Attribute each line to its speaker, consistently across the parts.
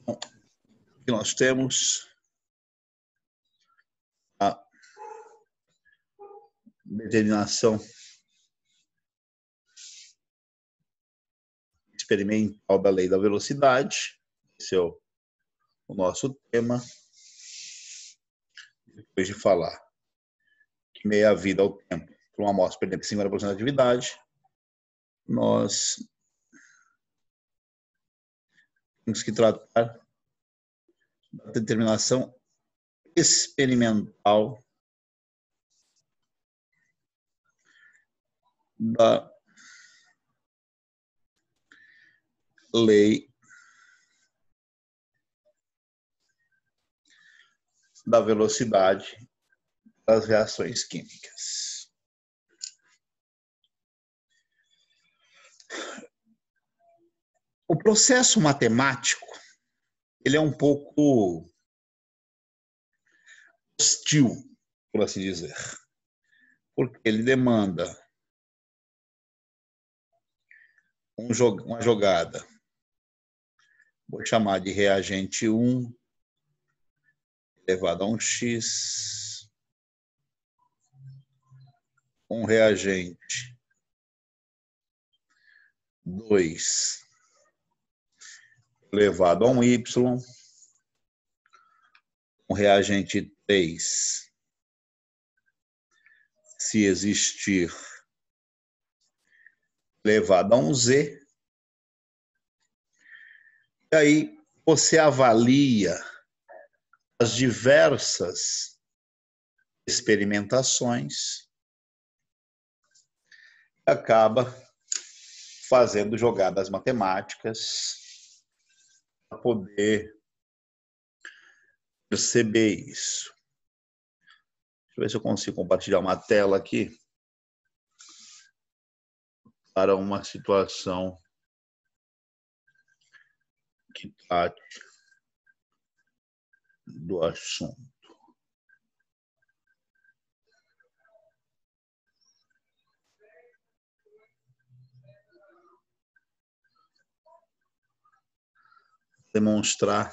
Speaker 1: Aqui nós temos a determinação experimental da lei da velocidade. Esse é o nosso tema. Depois de falar que meia-vida ao tempo para uma amostra perdendo 50% da atividade, nós temos que tratar da determinação experimental da lei da velocidade das reações químicas. O processo matemático, ele é um pouco hostil, por assim dizer, porque ele demanda uma jogada, vou chamar de reagente 1 elevado a 1x, um reagente 2 elevado a 1y, um reagente 3, se existir, elevado a 1z. E aí você avalia as diversas experimentações e acaba fazendo jogadas matemáticas para poder perceber isso. Deixa eu ver se eu consigo compartilhar uma tela aqui para uma situação que trate do assunto. Demonstrar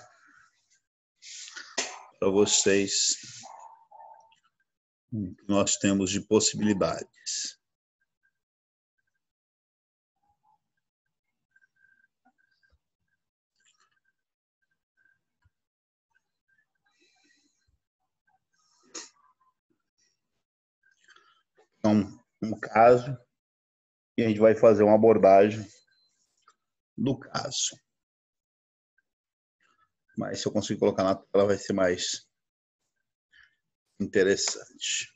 Speaker 1: para vocês o que nós temos de possibilidades. Então, um caso, e a gente vai fazer uma abordagem do caso. Mas se eu conseguir colocar na tela, vai ser mais interessante.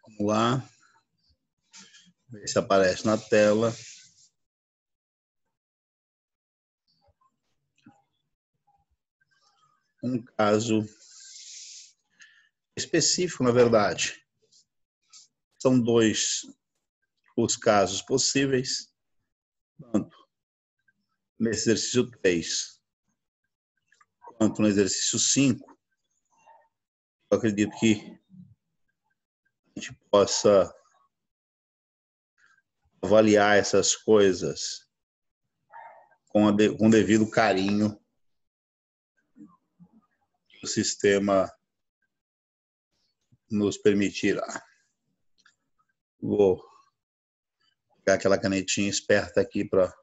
Speaker 1: Vamos lá. Ver se aparece na tela. Um caso específico, na verdade. São dois os casos possíveis, tanto no exercício 3 quanto no exercício 5. Eu acredito que a gente possa avaliar essas coisas com devido carinho que o sistema nos permitirá. Vou pegar aquela canetinha esperta aqui para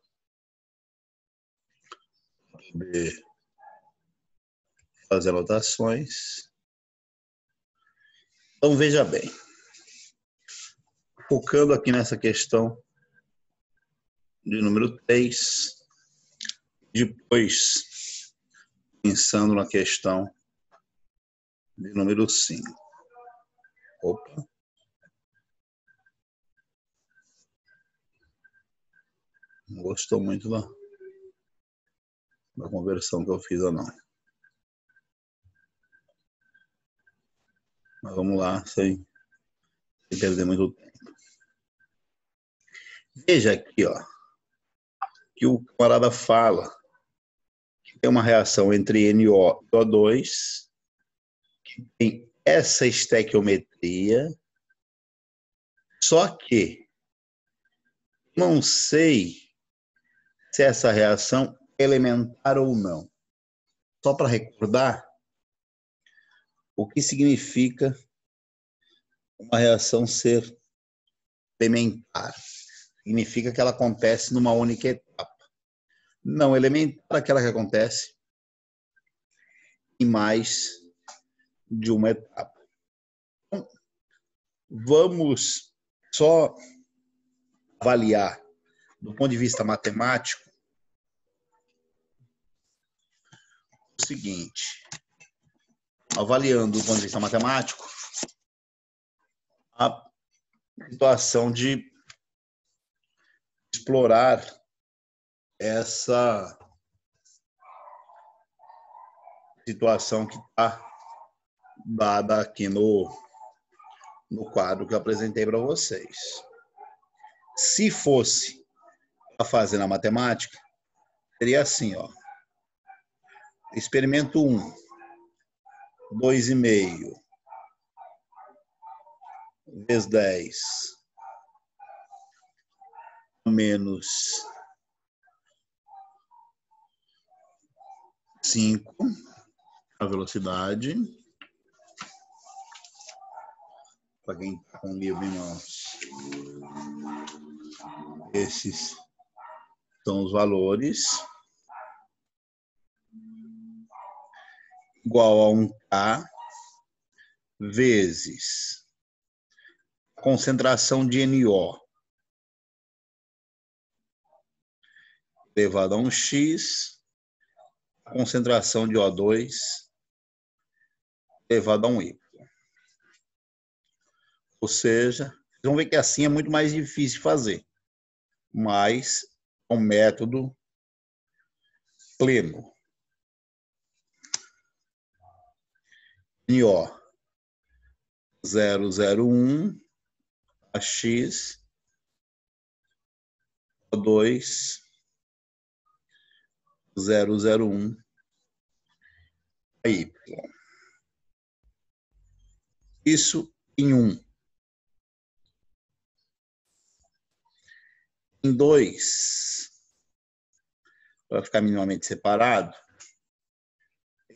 Speaker 1: poder fazer anotações. Então, veja bem. Focando aqui nessa questão de número 3, depois pensando na questão de número 5. Opa. Não gostou muito da conversão que eu fiz ou não. Mas vamos lá, sem perder muito tempo. Veja aqui, ó, que o camarada fala que tem uma reação entre NO e O2, que tem essa estequiometria, só que não sei se essa reação é elementar ou não. Só para recordar o que significa uma reação ser elementar. Significa que ela acontece numa única etapa. Não elementar, aquela que acontece em mais de uma etapa. Então, vamos só avaliar do ponto de vista matemático o seguinte. Avaliando do ponto de vista matemático a situação de explorar essa situação que está dada aqui no quadro que eu apresentei para vocês. Se fosse a fazer na matemática, seria assim, ó. Experimento 1, 2,5 vezes 10 menos 5, a velocidade. Para quem está com o livro em mãos. Esses são os valores. Igual a 1K vezes a concentração de NO elevado a 1x, a concentração de O2 elevado a 1y. Ou seja, vocês vão ver que assim é muito mais difícil de fazer, mas é um método pleno. NO 001 a x, O2 001 a y. Isso em 1. Em 2, para ficar minimamente separado,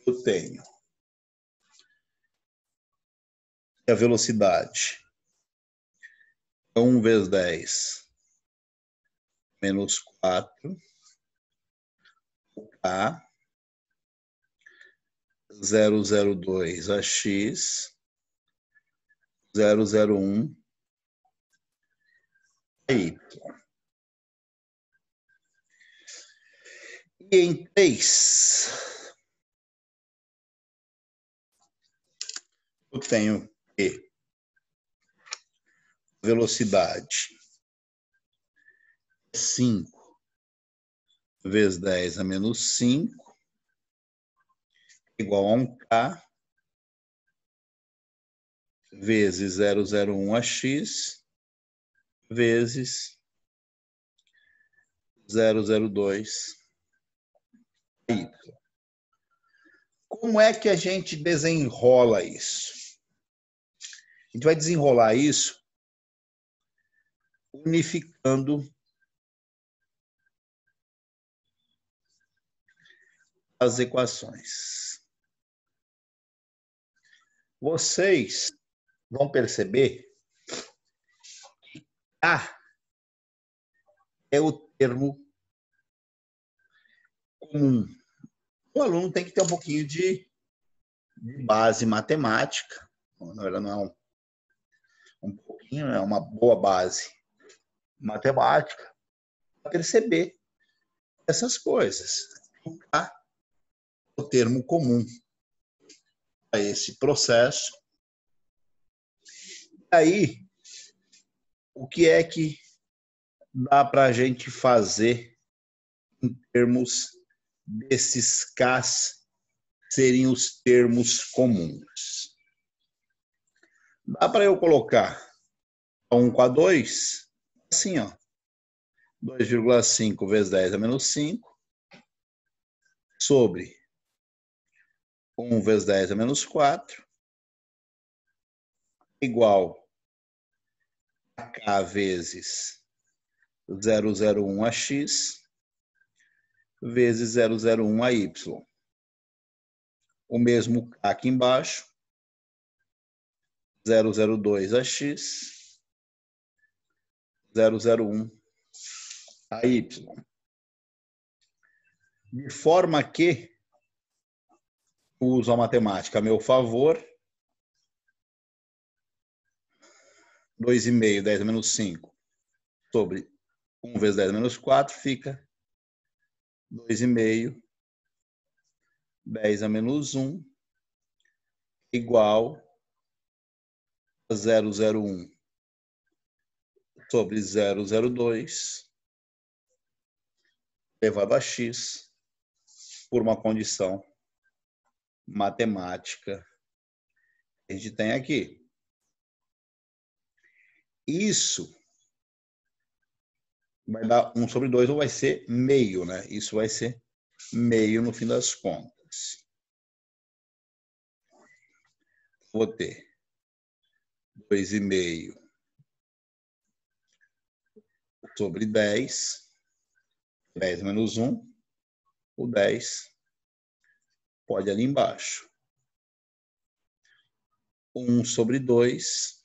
Speaker 1: eu tenho a velocidade 1 vezes 10 menos 4, K, 002 a x, 001 a y. E em 3, eu tenho que velocidade 5 vezes 10 a menos 5, igual a 1K, vezes 001 a x, vezes 002 a y. Como é que a gente desenrola isso? A gente vai desenrolar isso unificando as equações. Vocês vão perceber que A é o termo comum O aluno tem que ter um pouquinho de base matemática. Na verdade, não é um pouquinho, é uma boa base matemática para perceber essas coisas. O termo comum a esse processo. E aí, o que é que dá para a gente fazer em termos desses Ks seriam os termos comuns? Dá para eu colocar 1 com a 2, assim, ó, 2,5 vezes 10 a menos 5, sobre 1 vezes 10 a menos 4, igual a K vezes 001 a X, vezes 001 a Y. O mesmo K aqui embaixo, 002 a X, 001 a Y. De forma que uso a matemática a meu favor, 2,5, 10 a menos 5, sobre 1 vezes 10 a menos 4, fica 2,5, 10 a menos 1, igual a 001 sobre 002, elevado a x, por uma condição matemática que a gente tem aqui. Isso vai dar 1 sobre 2, ou vai ser meio, né? Isso vai ser meio no fim das contas. Vou ter 2,5 sobre 10, 10 menos 1, o 10 pode ir ali embaixo. 1 sobre 2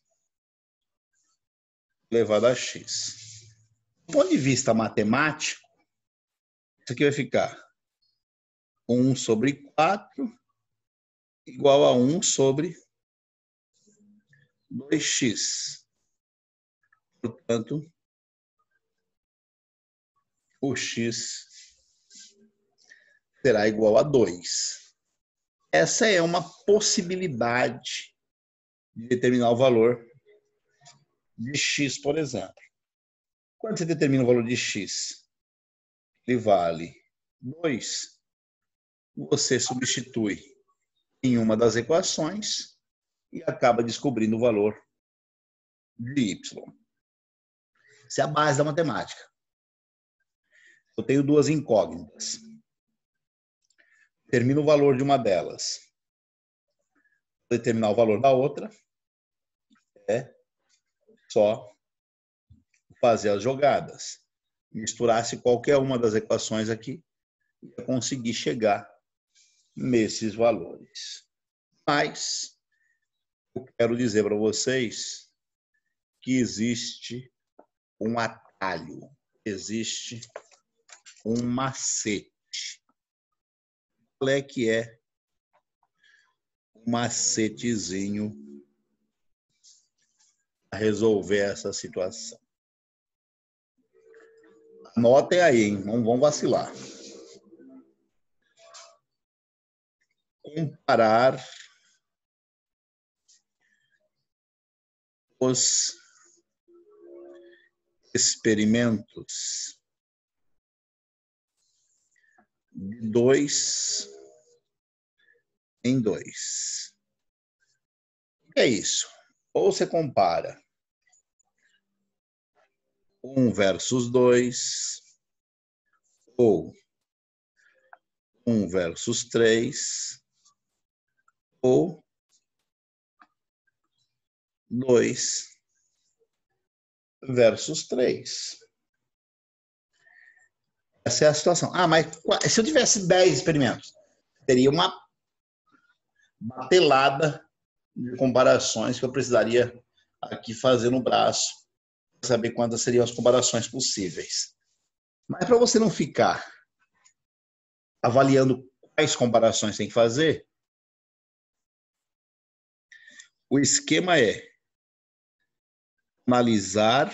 Speaker 1: elevado a x. Do ponto de vista matemático, isso aqui vai ficar 1 sobre 4 igual a 1 sobre 2x. Portanto, o x será igual a 2. Essa é uma possibilidade de determinar o valor de x, por exemplo. Quando você determina o valor de x, ele vale 2, você substitui em uma das equações e acaba descobrindo o valor de y. Essa é a base da matemática. Eu tenho duas incógnitas. Determino o valor de uma delas. Determinar o valor da outra é só fazer as jogadas. Misturasse qualquer uma das equações aqui e conseguir chegar nesses valores. Mas eu quero dizer para vocês que existe um atalho, existe um macete. Qual é que é o macetezinho para resolver essa situação? Anotem aí, hein? Não vão vacilar. Comparar os experimentos de 2 em 2. O que é isso? Ou você compara 1 versus 2, ou 1 versus 3, ou 2 versus 3. Essa é a situação. Ah, mas se eu tivesse 10 experimentos, teria uma batelada de comparações que eu precisaria aqui fazer no braço para saber quantas seriam as comparações possíveis. Mas para você não ficar avaliando Quais comparações tem que fazer? O esquema é analisar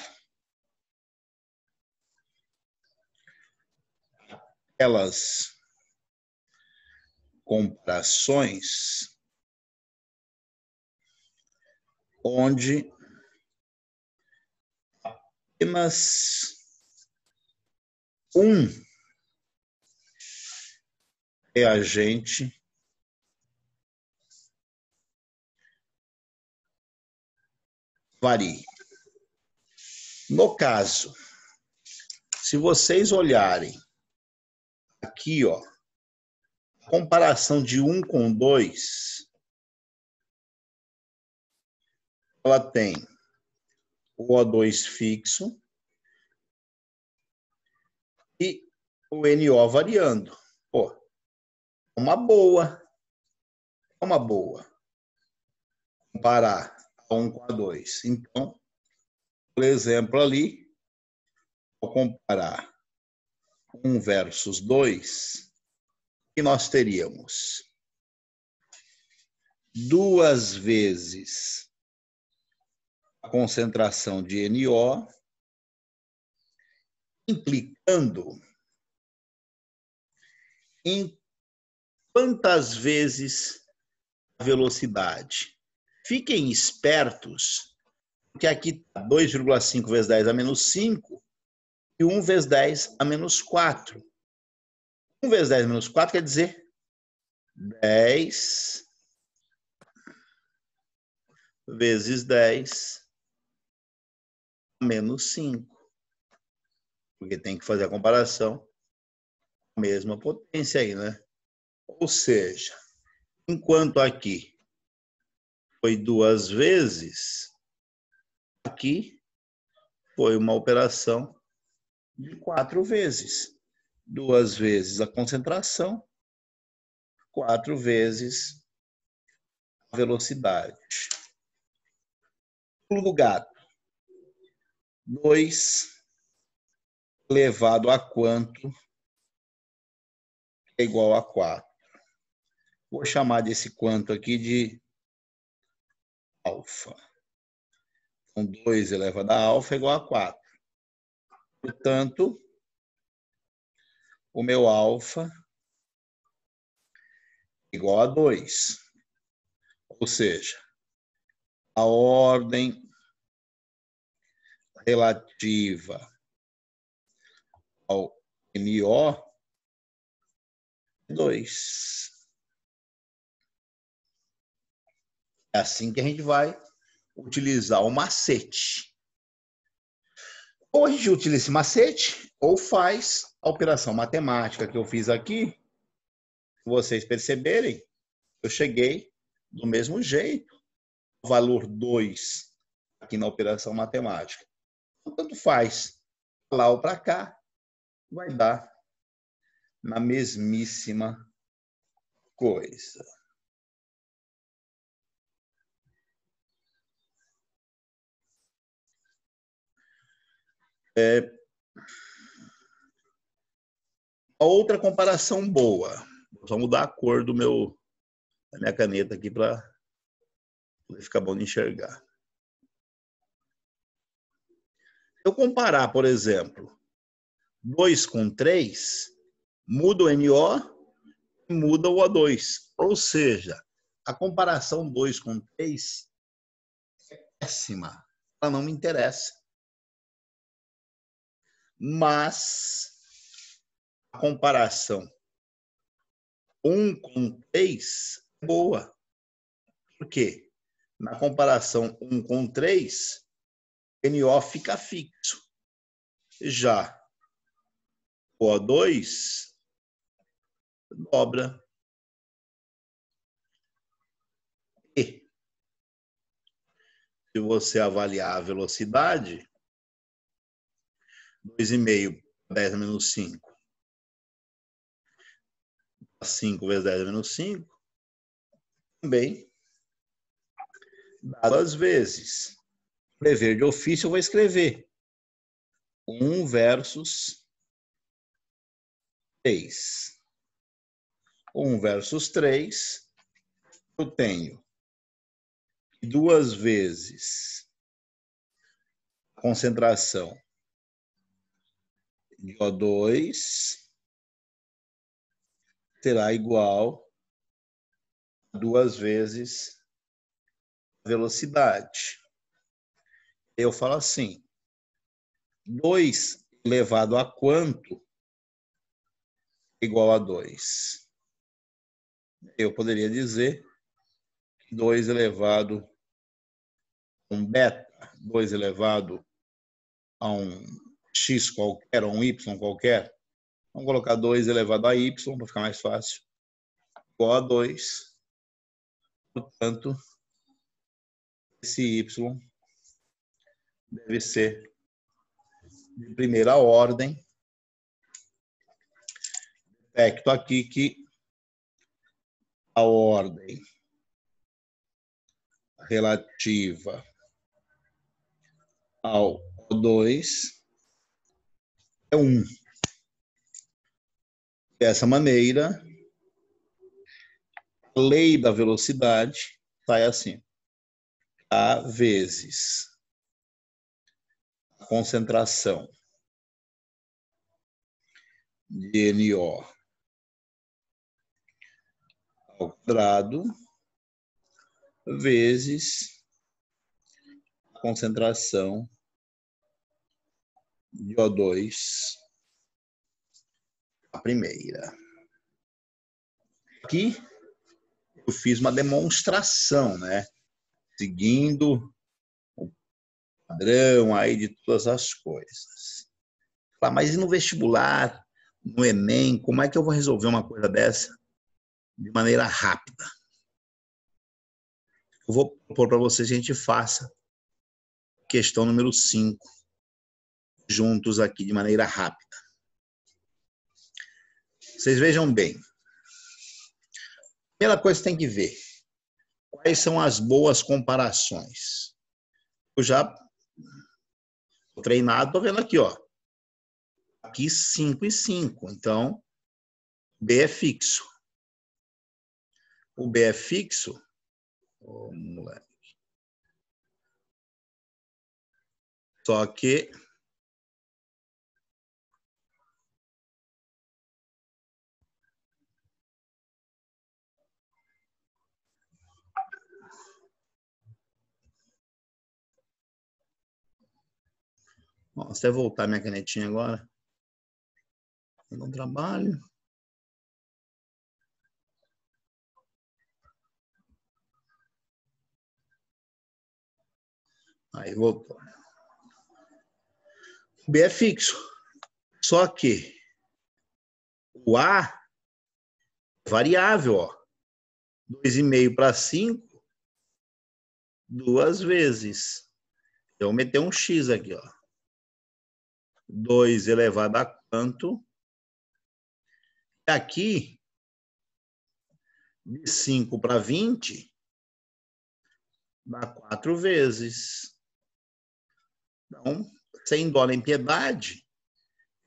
Speaker 1: aquelas comparações onde apenas um reagente varie. No caso, se vocês olharem aqui, ó, a comparação de 1 com 2, ela tem o O2 fixo e o NO variando. Pô, uma boa. Comparar a 1 com a 2. Então, por exemplo, ali, vou comparar 1 versus 2, e nós teríamos 2 vezes a concentração de NO, implicando em quantas vezes a velocidade. Fiquem espertos, porque aqui está 2,5 vezes 10 a menos 5 e 1 vezes 10 a menos 4. 1 vezes 10 a menos 4 quer dizer 10 vezes 10 a menos 5. Porque tem que fazer a comparação com a mesma potência aí, né? Ou seja, enquanto aqui foi 2 vezes, aqui foi uma operação de 4 vezes. 2 vezes a concentração, 4 vezes a velocidade. Pulo do gato. 2 elevado a quanto é igual a 4. Vou chamar desse quanto aqui de alfa. Então, 2 elevado a alfa é igual a 4. Portanto, o meu alfa é igual a 2. Ou seja, a ordem relativa ao MO é 2. É assim que a gente vai utilizar o macete. Ou a gente utiliza esse macete, ou faz a operação matemática que eu fiz aqui. Se vocês perceberem, eu cheguei do mesmo jeito ao valor 2 aqui na operação matemática. Então, tanto faz lá ou para cá, vai dar na mesmíssima coisa. A outra comparação boa. Vou só mudar a cor da minha caneta aqui para ficar bom de enxergar. Se eu comparar, por exemplo, 2 com 3, muda o NO e muda o O2. Ou seja, a comparação 2 com 3 é péssima. Ela não me interessa. Mas a comparação 1 com 3 é boa. Por quê? Na comparação 1 com 3, NO fica fixo. Já o O2 dobra. E se você avaliar a velocidade, 2,5 10 a menos 5. 5 vezes 10 a menos 5. Também dado às vezes. Prever de ofício, eu vou escrever 1 versus 3. 1 versus 3, eu tenho 2 vezes a concentração de O2 será igual a 2 vezes a velocidade. Eu falo assim, 2 elevado a quanto igual a 2? Eu poderia dizer que 2 elevado a um beta, 2 elevado a um x qualquer, a um y qualquer. Vamos colocar 2 elevado a y, para ficar mais fácil, igual a 2. Portanto, esse y deve ser de primeira ordem. Detecto aqui que a ordem relativa ao O2 é 1. Dessa maneira, a lei da velocidade sai assim. A vezes a concentração de NO ao quadrado vezes a concentração de O2 a primeira. Aqui eu fiz uma demonstração, né? Seguindo o padrão aí de todas as coisas. Mas e no vestibular, no Enem, como é que eu vou resolver uma coisa dessa de maneira rápida? Eu vou propor para vocês que a gente faça questão número 5 juntos aqui de maneira rápida. Vocês vejam bem. Primeira coisa que tem que ver, quais são as boas comparações? Eu já estou treinado, estou vendo aqui, ó. Aqui 5 e 5, então B é fixo. O B é fixo, moleque. Só que se eu voltar minha canetinha agora, eu não trabalho. Aí voltou. O B é fixo. Só que o A é variável, ó. 2,5 para 5, 2 vezes. Eu vou meter um X aqui, ó. 2 elevado a quanto? Aqui, de 5 para 20, dá 4 vezes. Então, sem dó nem piedade,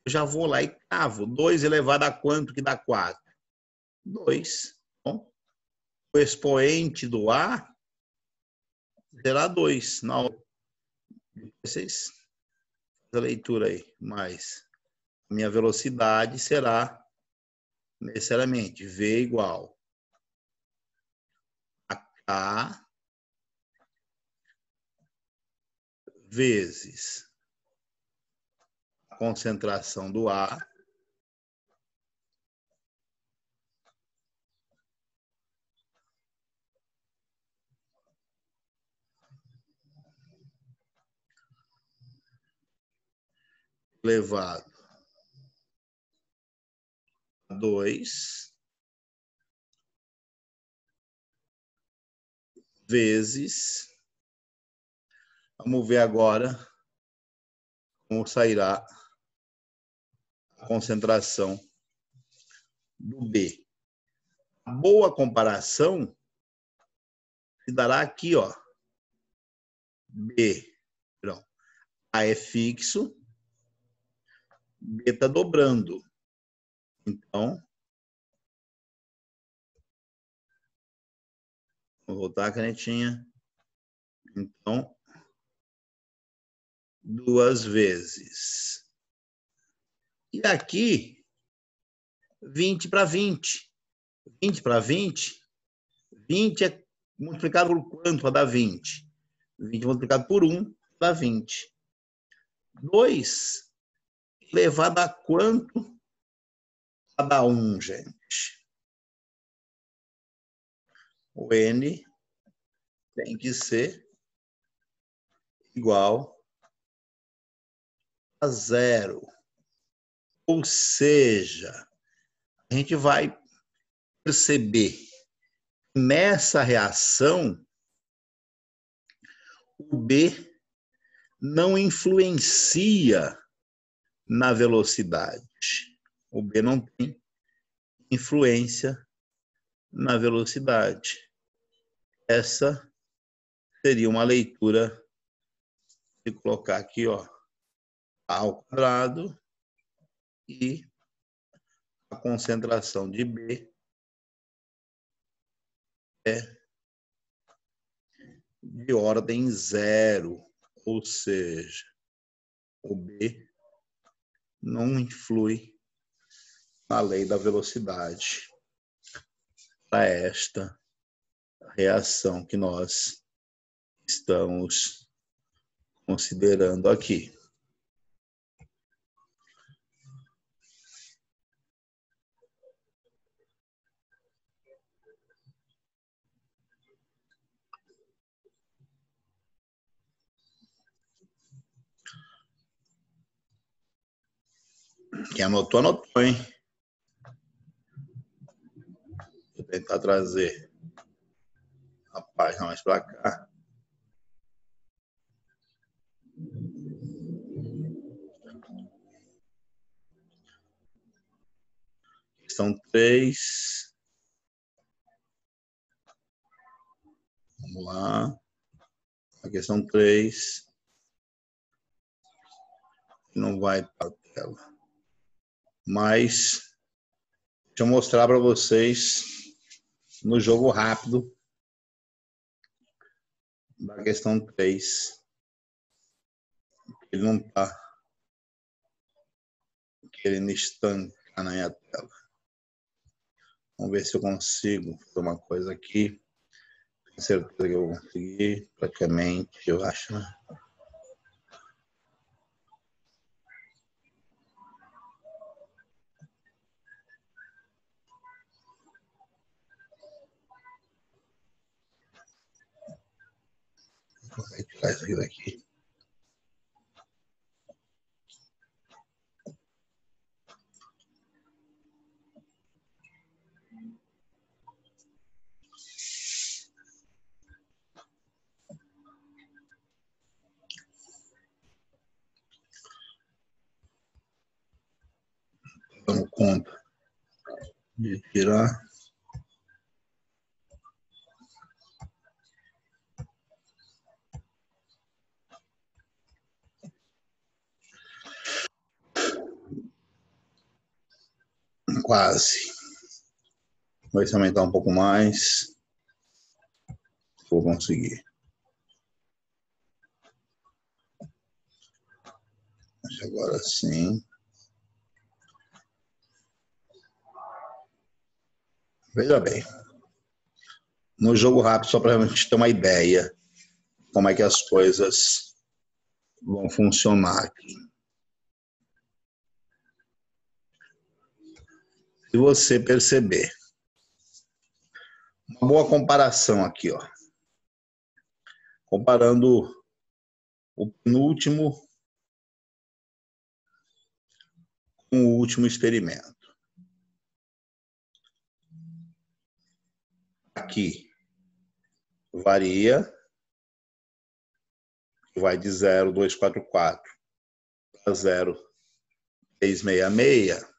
Speaker 1: eu já vou lá e cavo. 2 elevado a quanto que dá 4? 2. Bom, o expoente do A será 2. Na hora. Vocês fazem a leitura aí. Mas a minha velocidade será necessariamente V igual a K vezes a concentração do A elevado a 2 vezes, vamos ver agora como sairá a concentração do B. A boa comparação se dará aqui, ó. B, não, A é fixo, B está dobrando. Então, Vou voltar a canetinha. Então, 2 vezes. E aqui, 20 para 20. 20 para 20, 20 é multiplicado por quanto para dar 20? 20 multiplicado por 1 dá 20. 2 elevado a quanto para dar 1, gente? O n tem que ser igual a 0. Ou seja, a gente vai perceber que nessa reação o B não influencia na velocidade. O B não tem influência na velocidade. Essa seria uma leitura de colocar aqui, ó, A ao quadrado e a concentração de B é de ordem 0, ou seja, o B não influi na lei da velocidade para esta reação que nós estamos considerando aqui. Quem anotou, anotou, hein? Vou tentar trazer a página mais para cá. Questão 3. Vamos lá. A questão 3. Não vai para a tela. Mas deixa eu mostrar para vocês no jogo rápido da questão 3. Ele não está querendo estancar na minha tela. Vamos ver se eu consigo fazer uma coisa aqui. Tenho certeza que eu vou conseguir, praticamente, eu acho, né? Vou tirar isso aqui daqui. Damos conta de tirar. Quase. Vai se aumentar um pouco mais. Vou conseguir. Agora sim. Veja bem. No jogo rápido, só para a gente ter uma ideia como é que as coisas vão funcionar aqui. Se você perceber, uma boa comparação aqui, ó. Comparando o penúltimo com o último experimento. Aqui varia, vai de 0,244 para 0,366.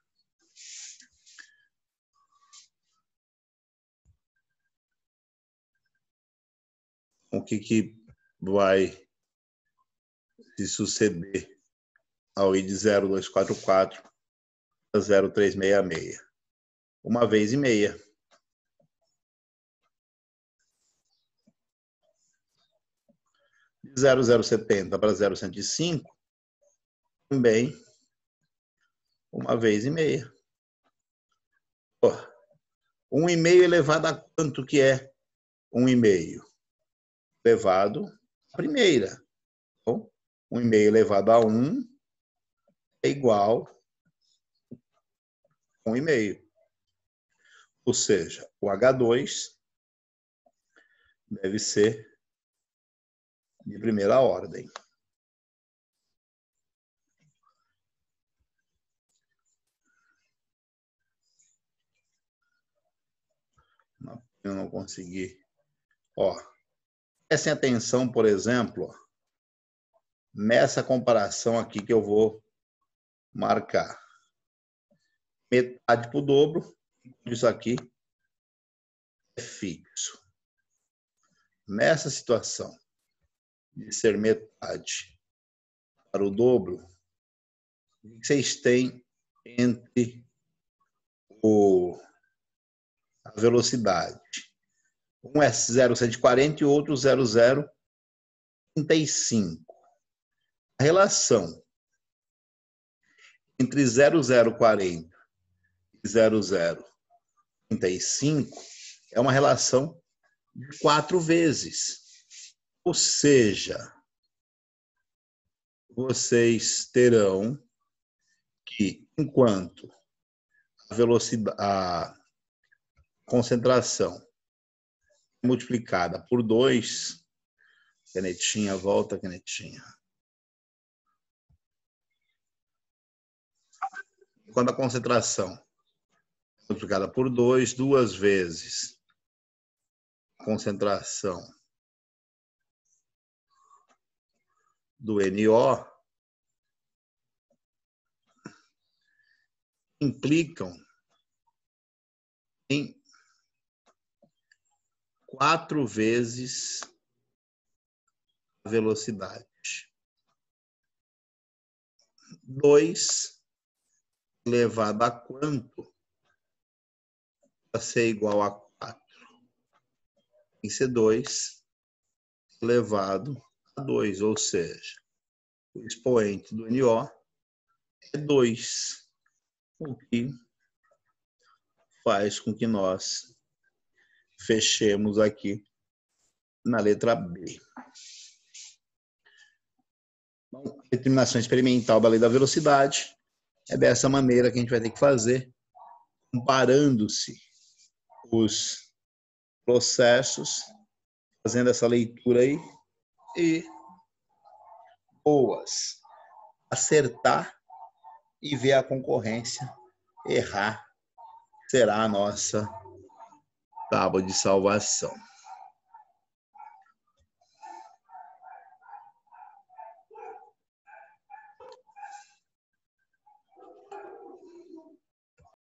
Speaker 1: O que vai se suceder ao ir de 0,244 para 0,366? Uma vez e meia. De 0,070 para 0,105, também 1,5 vezes. 1,5 elevado a quanto que é 1,5? Elevado à primeira. Então, 1,5 elevado a 1 é igual a 1,5. Ou seja, o H2 deve ser de primeira ordem. Eu não consegui. Prestem atenção, por exemplo, nessa comparação aqui que eu vou marcar. Metade para o dobro, isso aqui é fixo. Nessa situação de ser metade para o dobro, o que vocês têm entre a velocidade? Um é 0,140 e o outro 0,035. A relação entre 0,040 e 0,035 é uma relação de 4 vezes. Ou seja, vocês terão que, enquanto a velocidade, a concentração multiplicada por 2, canetinha, volta, canetinha. Quando a concentração multiplicada por 2, 2 vezes a concentração do NO, implicam em 4 vezes a velocidade. 2 elevado a quanto para ser igual a 4? Tem que ser 2 elevado a 2, ou seja, o expoente do NO é 2, o que faz com que nós fechemos aqui na letra B. Então, a determinação experimental da lei da velocidade é dessa maneira que a gente vai ter que fazer, comparando-se os processos, fazendo essa leitura aí, e boas, acertar e ver a concorrência, errar, será a nossa tábua de salvação.